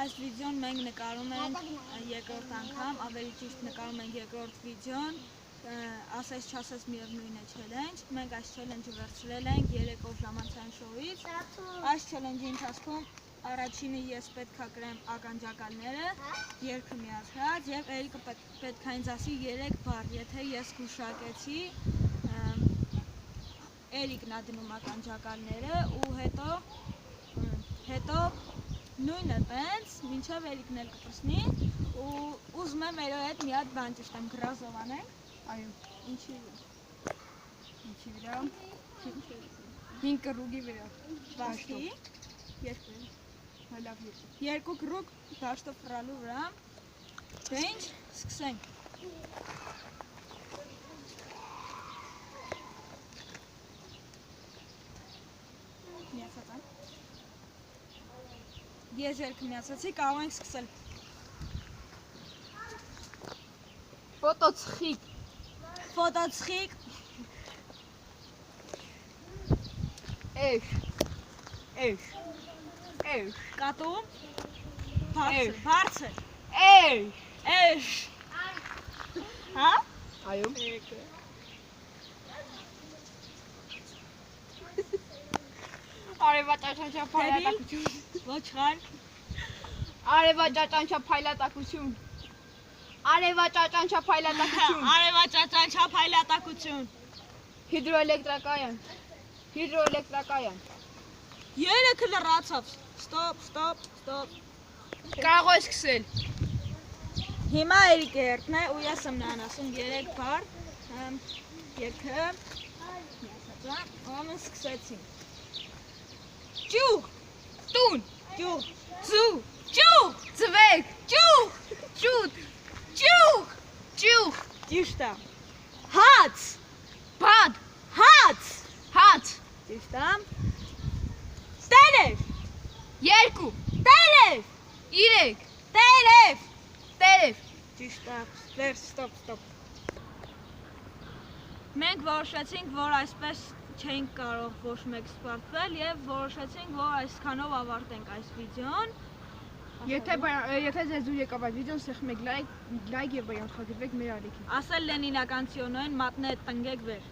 Այս վիդեոն մենք նկարում ենք երկրորդ անգամ, ավելի ճիշտ նկարում ենք երկրորդ վիդեոն, ասես չասես միևնույն է չելենջ, մենք այս չելենջը վերցրել ենք 3 օր ժամանցային շոուից, այս չելենջի ընթացքում առաջինը ես պետք է կրեմ ականջակալները, երկը միացրած և Էրիկը պետք է ինձ ասի 3 բառ, եթե ես գուշակեցի, Էրիկն է դնում ականջակալները ու հետո նույնը տենց, մինչև Էրիկն էլ կպրսնի ու ուզում եմ էրո հետ մի հատ բան ճշտեմ, գրազով անենք։ Այո, ինչի վրա։ 5 կռուգի վրա։ Բաշտի, 2 կռուգ դաշտը ֆռալու վրա։ Դե ինչ, սկսենք։ Միացած են։ Ես երկը միացացի, կարող ենք սկսել։ Ֆոտոցխիկ։ Ֆոտոցխիկ։ Էշ։ Կատու։ Բարձր։ Էշ։ Հա։ Այո։ Արևաճաճանչա փայլատակություն։ Ոչխար։ Արևաճաճանչա փայլատակություն։ Արևաճաճանչա փայլատակություն։ Արևաճաճանչա փայլատակություն։ Հիդրոէլեկտրակայան։ Երեքը լրացավ։ Ստոպ։ Կարող ես սկսել։ Հիմա Էրիկը երդն է ու ես եմ նրան ասում 3 բառ, երկը, ամեն սկսեցին։ Ճուղ, Տուն, ճուղ, ձու, ճուղ, ձվեք, ճուղ, ճուտ, ճուղ, ճյուղ, ճիշտ է, հաց, բադ, հաց, հաց, ճիշտ է, տերև, 2, տերև, 3, տերև, տերև, ճիշտ է, վեր, ստոպ։ Մենք որոշեցինք, որ այսպես չենք կարող ոչ մեկ սպարտվել և որոշեցինք, որ այսքանով ավարտենք այս վիդեոն։ Եթե ձեզ դուր եկավ այդ վիդեոն, սեղմեք լայք և բայանթխագրվեք մեր ալիքին։ Ասել Լենինական ծիոնոյն մատնե տնգեք վեր։